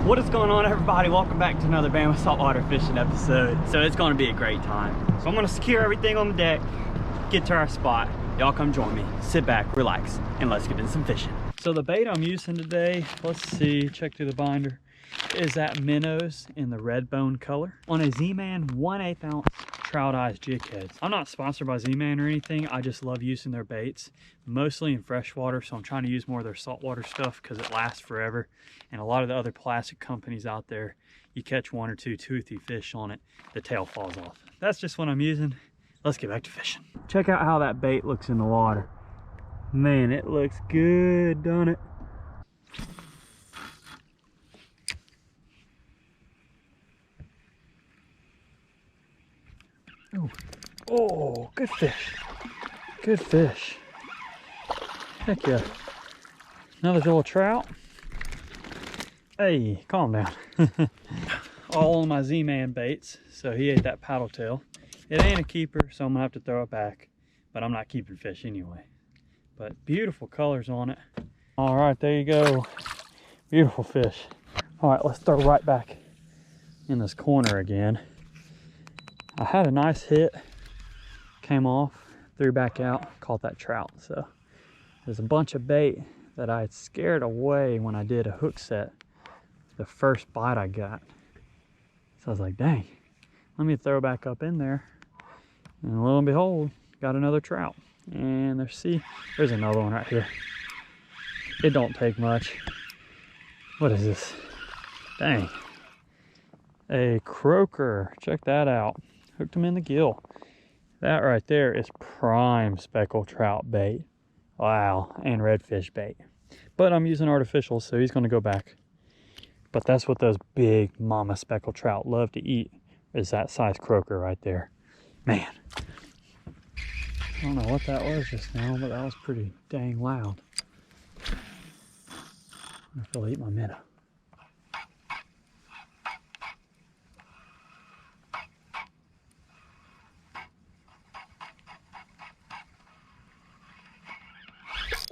What is going on, everybody? Welcome back to another Bama Saltwater fishing episode. So it's going to be a great time. So I'm going to secure everything on the deck, get to our spot. Y'all come join me. Sit back, relax, and let's get in some fishing. So the bait I'm using today, let's see, check through the binder, is that minnows in the red bone color on a Z-Man 1/8 ounce trout eyes jig heads. I'm not sponsored by Z-Man or anything. I just love using their baits, mostly in freshwater. So I'm trying to use more of their saltwater stuff because it lasts forever. And a lot of the other plastic companies out there, you catch one or two toothy fish on it, the tail falls off. That's just what I'm using. Let's get back to fishing. Check out how that bait looks in the water. Man, it looks good, doesn't it? Ooh. Oh, good fish. Good fish. Heck yeah. Another little trout. Hey, calm down. All on my Z-Man baits. So he ate that paddle tail. It ain't a keeper, so I'm gonna have to throw it back. But I'm not keeping fish anyway. But beautiful colors on it. All right, there you go. Beautiful fish. All right, let's throw right back in this corner again. I had a nice hit, came off, threw back out, caught that trout. So there's a bunch of bait that I had scared away when I did a hook set the first bite I got. So I was like, dang, let me throw back up in there. And lo and behold, got another trout. And there's another one right here. It don't take much. What is this? Dang. A croaker, check that out. Hooked him in the gill. That right there is prime speckled trout bait. Wow, and redfish bait. But I'm using artificial, so he's gonna go back. But that's what those big mama speckled trout love to eat, is that size croaker right there. Man. I don't know what that was just now, but that was pretty dang loud. I wonder if he'll eat my minnow.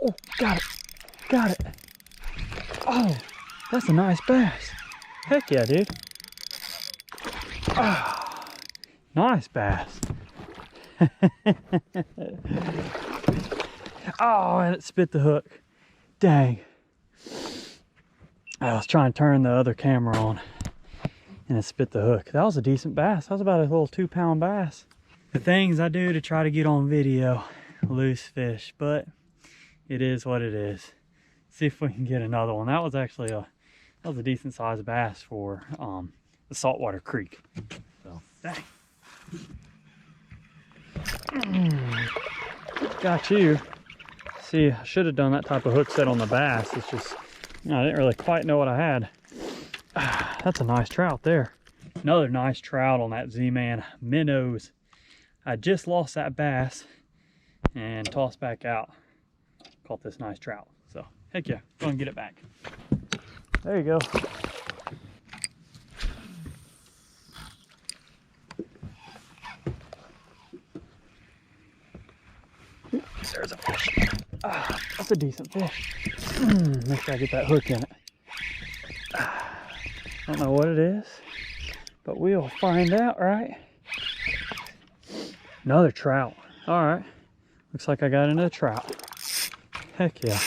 Oh, got it. Got it. Oh, that's a nice bass. Heck yeah, dude. Oh, nice bass. Oh, and it spit the hook. Dang. I was trying to turn the other camera on and it spit the hook. That was a decent bass. That was about a little 2-pound bass. The things I do to try to get on video, loose fish, but it is what it is. See if we can get another one. That was actually a decent sized bass for the saltwater creek. So dang. Got you. See, I should have done that type of hook set on the bass. It's just, I didn't really quite know what I had. That's a nice trout there. Another nice trout on that Z-Man minnows. I just lost that bass and tossed back out. Caught this nice trout. So heck yeah, go and get it back. There you go. There's a fish. Ah, that's a decent fish. Make sure I get that hook in it. Don't know what it is, but we'll find out, right? Another trout. All right. Looks like I got another trout. Heck yeah.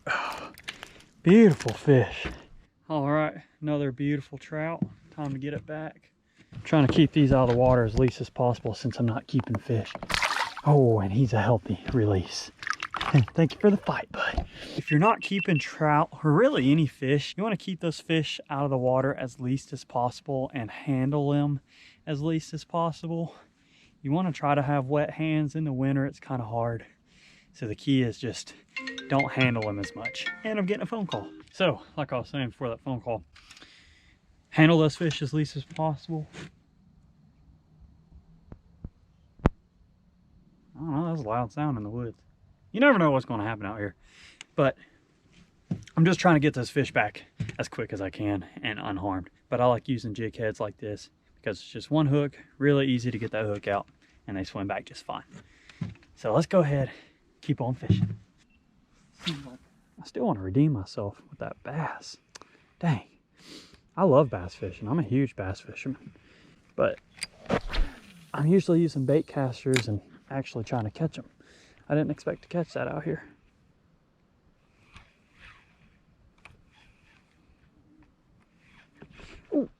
Oh, beautiful fish. All right, another beautiful trout. Time to get it back. I'm trying to keep these out of the water as least as possible since I'm not keeping fish. Oh, and he's a healthy release. Thank you for the fight, bud. If you're not keeping trout, or really any fish, you want to keep those fish out of the water as least as possible and handle them as least as possible. You want to try to have wet hands in the winter. It's kind of hard. So the key is just don't handle them as much. And I'm getting a phone call. So, like I was saying before that phone call, handle those fish as least as possible. I don't know, that was a loud sound in the woods. You never know what's going to happen out here. But I'm just trying to get those fish back as quick as I can and unharmed. But I like using jig heads like this because it's just one hook, really easy to get that hook out, and they swim back just fine. So let's go ahead, keep on fishing. I still want to redeem myself with that bass. Dang. I love bass fishing. I'm a huge bass fisherman. But I'm usually using bait casters and actually trying to catch them. I didn't expect to catch that out here. Ooh.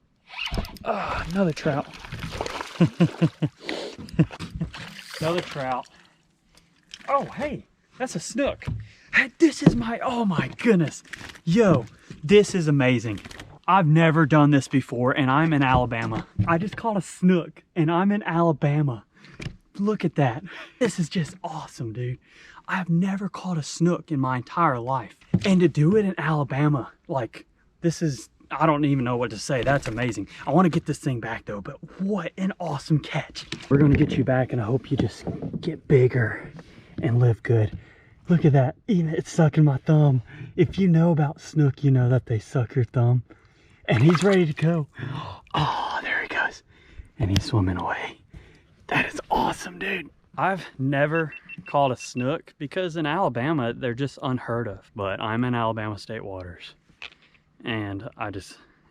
Oh, another trout. Another trout. Oh, hey, that's a snook. Hey, this is my, oh my goodness. Yo, this is amazing. I've never done this before, and I'm in Alabama. I just caught a snook, and I'm in Alabama. Look at that. This is just awesome, dude. I have never caught a snook in my entire life. And to do it in Alabama, like, this is, I don't even know what to say. That's amazing. I want to get this thing back, though, but what an awesome catch. We're going to get you back, and I hope you just get bigger and live good. Look at that. Even it's sucking my thumb. If you know about snook, you know that they suck your thumb. And he's ready to go. Oh, there he goes. And he's swimming away. That is awesome, dude. I've never caught a snook because in Alabama, they're just unheard of. But I'm in Alabama state waters. And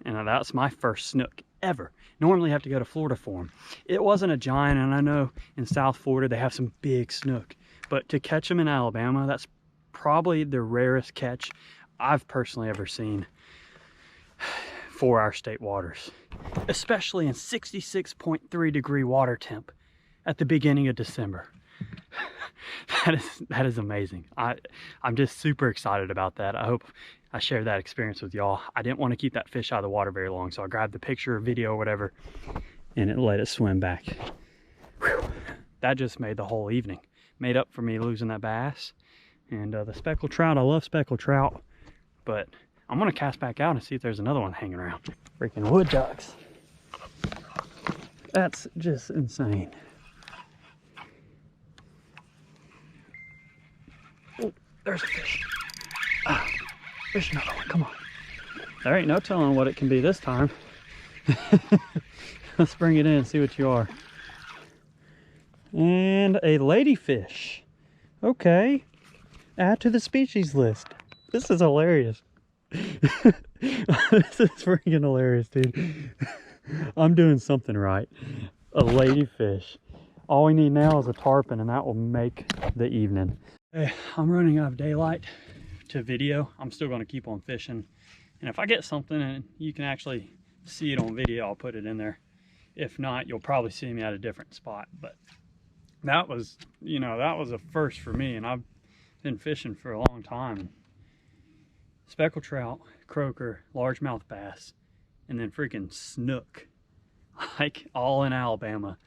that's my first snook ever. Normally I have to go to Florida for them. It wasn't a giant, and I know in South Florida they have some big snook. But to catch them in Alabama, that's probably the rarest catch I've personally ever seen for our state waters, especially in 66.3 degree water temp at the beginning of December. That is amazing. I'm just super excited about that. I hope I shared that experience with y'all. I didn't want to keep that fish out of the water very long, so I grabbed the picture or video or whatever and it let it swim back. Whew. That just made the whole evening. Made up for me losing that bass. And the speckled trout, I love speckled trout, but I'm gonna cast back out and see if there's another one hanging around. Freaking wood ducks. That's just insane. Oh, there's a fish. Ah, fish another one, come on. There ain't no telling what it can be this time. Let's bring it in and see what you are. And a ladyfish. Okay. Add to the species list. This is hilarious. This is freaking hilarious, dude. I'm doing something right. A ladyfish. All we need now is a tarpon, and that will make the evening. Hey, I'm running out of daylight to video. I'm still going to keep on fishing. And if I get something and you can actually see it on video, I'll put it in there. If not, you'll probably see me at a different spot. But that was, you know, that was a first for me, and I've been fishing for a long time. Speckled trout, croaker, largemouth bass, and then freaking snook, like all in Alabama.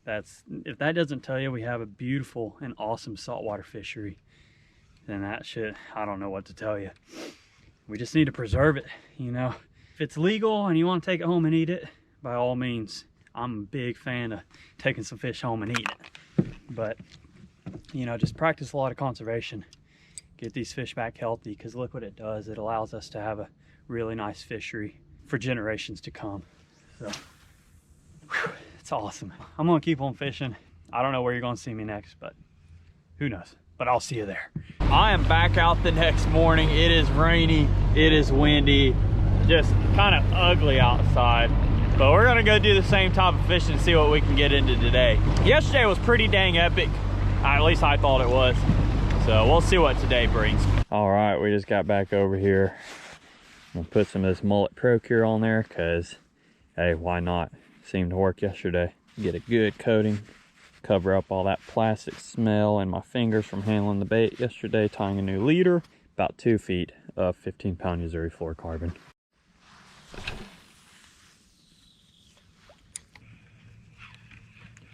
If that doesn't tell you we have a beautiful and awesome saltwater fishery, then that shit, I don't know what to tell you. We just need to preserve it, you know. If it's legal and you want to take it home and eat it, by all means. I'm a big fan of taking some fish home and eating it. But, you know, just practice a lot of conservation. Get these fish back healthy, because look what it does. It allows us to have a really nice fishery for generations to come. So, whew, it's awesome. I'm gonna keep on fishing. I don't know where you're gonna see me next, but who knows? But I'll see you there. I am back out the next morning. It is rainy, it is windy, just kind of ugly outside. But we're gonna go do the same type of fishing and see what we can get into today. Yesterday was pretty dang epic. At least I thought it was. So we'll see what today brings. All right, we just got back over here. I'm gonna put some of this Mullet Pro Cure on there, cause hey, why not? Seemed to work yesterday. Get a good coating, cover up all that plastic smell and my fingers from handling the bait yesterday, tying a new leader, about 2 feet of 15-pound Missouri fluorocarbon.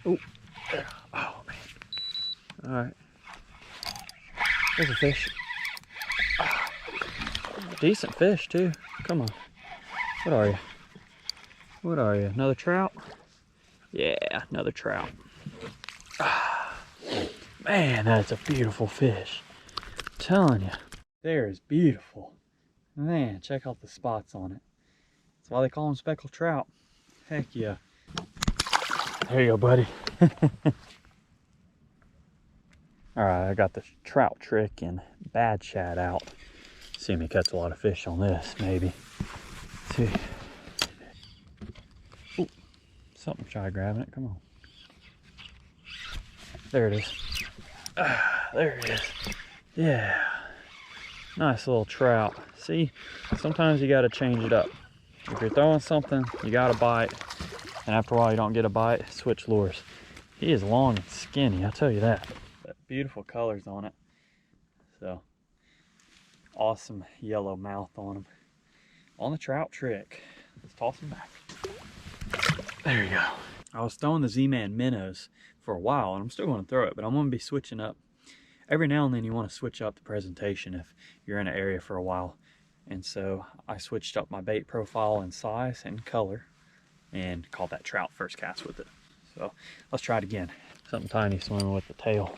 Oh, there. Oh man. All right. There's a fish. Ah, decent fish too. Come on. What are you? What are you? Another trout? Yeah, another trout. Ah, man, that's a beautiful fish. I'm telling you. There is beautiful. Man, check out the spots on it. That's why they call them speckled trout. Heck yeah. There you go, buddy. All right, I got the trout trick and bad shad out. See me catch a lot of fish on this, maybe. too. Ooh, something try grabbing it. Come on. There it is. Ah, there it is. Yeah. Nice little trout. See, sometimes you got to change it up. If you're throwing something, you got to bite. And after a while, you don't get a bite, switch lures. He is long and skinny, I'll tell you that. But beautiful colors on it. So, awesome yellow mouth on him. On the trout trick. Let's toss him back. There you go. I was throwing the Z-Man minnows for a while, and I'm still going to throw it, but I'm going to be switching up. Every now and then you want to switch up the presentation if you're in an area for a while. And so I switched up my bait profile and size and color and caught that trout first cast with it. So let's try it again. Something tiny swimming with the tail.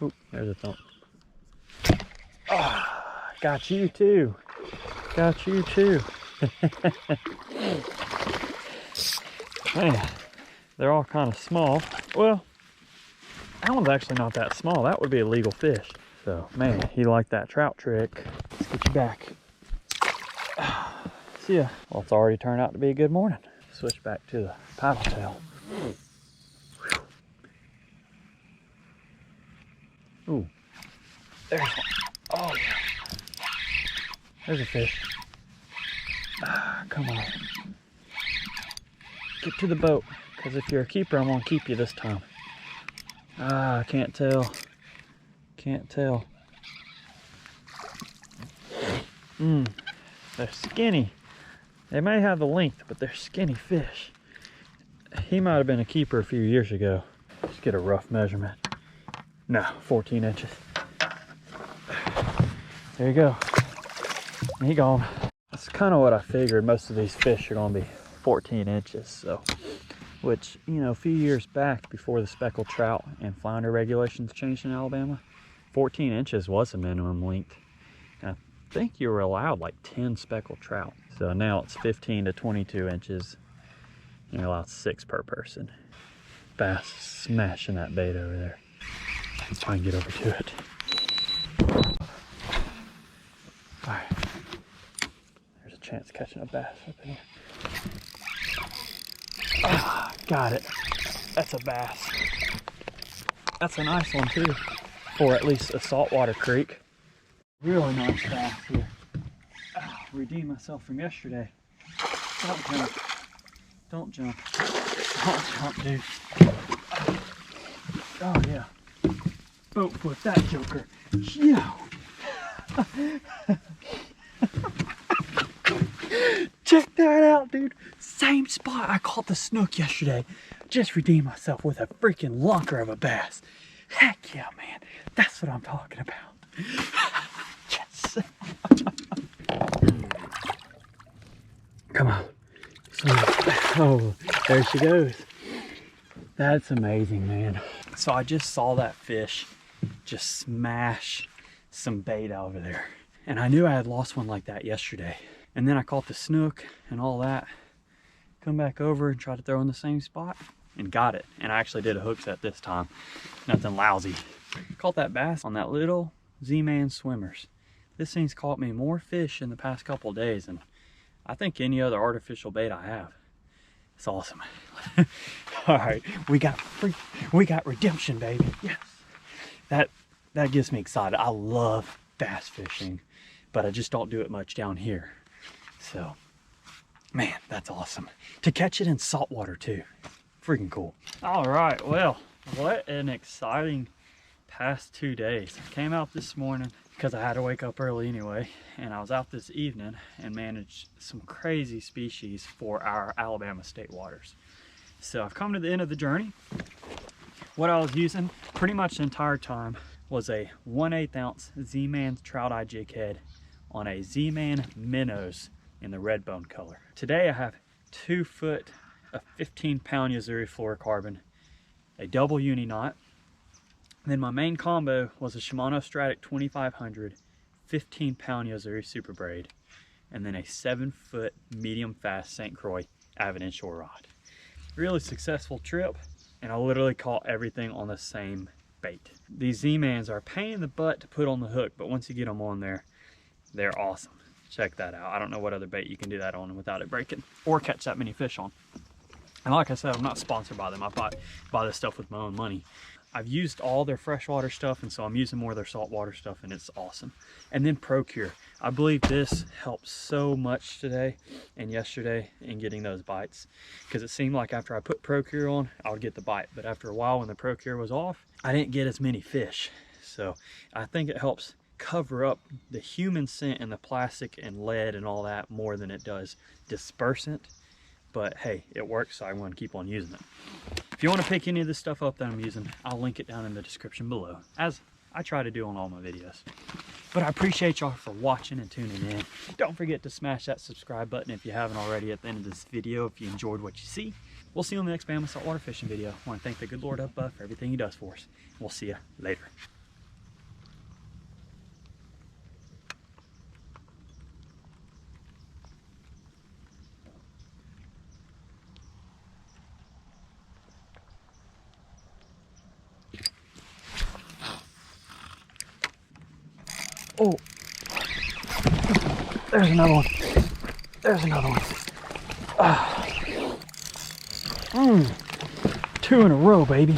Oop, there's a thump. Ah, got you too. Got you too. Man, they're all kind of small. Well, that one's actually not that small. That would be a legal fish. So, man, he liked that trout trick. Let's get you back. See ya. Well, it's already turned out to be a good morning. Switch back to the paddle tail. Ooh, there's one. Oh, yeah. There's a fish. Ah, come on. Get to the boat, because if you're a keeper, I'm going to keep you this time. Ah, I can't tell. Can't tell. They're skinny. They may have the length, but they're skinny fish. He might have been a keeper a few years ago. Let's get a rough measurement. No, 14 inches. There you go. He gone. That's kind of what I figured. Most of these fish are going to be 14 inches. So, which, you know, a few years back before the speckled trout and flounder regulations changed in Alabama, 14 inches was the minimum length. And I think you were allowed like 10 speckled trout. So now it's 15 to 22 inches. You're allowed 6 per person. Bass smashing that bait over there. Let's try and get over to it. All right. There's a chance of catching a bass up in here. Ah, got it. That's a bass. That's a nice one too, for at least a saltwater creek. Really nice bass here. Ah, redeemed myself from yesterday. Don't jump. Don't jump. Don't jump, dude. Oh yeah. Boat foot that joker. Yeah. Check that out, dude. Same spot I caught the snook yesterday. Just redeemed myself with a freaking lunker of a bass. Heck yeah, man. That's what I'm talking about. Yes. Come on. Oh, there she goes. That's amazing, man. So I just saw that fish just smash some bait over there. And I knew I had lost one like that yesterday. And then I caught the snook and all that. Come back over and try to throw in the same spot and got it. And I actually did a hook set this time. Nothing lousy. Caught that bass on that little Z-Man swimmers. This thing's caught me more fish in the past couple of days than I think any other artificial bait I have. It's awesome. All right, we got redemption, baby. Yes. That gets me excited. I love bass fishing, but I just don't do it much down here. So, man, that's awesome. To catch it in saltwater too. Freaking cool. All right, well, what an exciting past 2 days. I came out this morning because I had to wake up early anyway, and I was out this evening and managed some crazy species for our Alabama state waters. So I've come to the end of the journey. What I was using pretty much the entire time was a 1/8 ounce Z-Man trout eye jig head on a Z-Man minnows in the red bone color. Today I have 2 foot of 15-pound Yazuri fluorocarbon, a double uni knot. Then my main combo was a Shimano Stratic 2500 15-pound Yazuri super braid, and then a 7-foot medium fast St. Croix avid inshore rod. Really successful trip, and I literally caught everything on the same bait. These Z-Mans are a pain in the butt to put on the hook, but once you get them on there, they're awesome. Check that out. I don't know what other bait you can do that on without it breaking or catch that many fish on. And like I said, I'm not sponsored by them. I buy this stuff with my own money. I've used all their freshwater stuff, and so I'm using more of their saltwater stuff, and it's awesome. And then Procure. I believe this helped so much today and yesterday in getting those bites, because it seemed like after I put Procure on, I would get the bite. But after a while, when the Procure was off, I didn't get as many fish. So I think it helps cover up the human scent and the plastic and lead and all that more than it does dispersant. But hey, it works, so I'm going to keep on using it. If you want to pick any of this stuff up that I'm using, I'll link it down in the description below, as I try to do on all my videos. But I appreciate y'all for watching and tuning in. Don't forget to smash that subscribe button if you haven't already at the end of this video if you enjoyed what you see. We'll see you on the next Bama Saltwater fishing video. I want to thank the good Lord up above for everything he does for us. We'll see you later. Oh, there's another one. There's another one. 2 in a row, baby.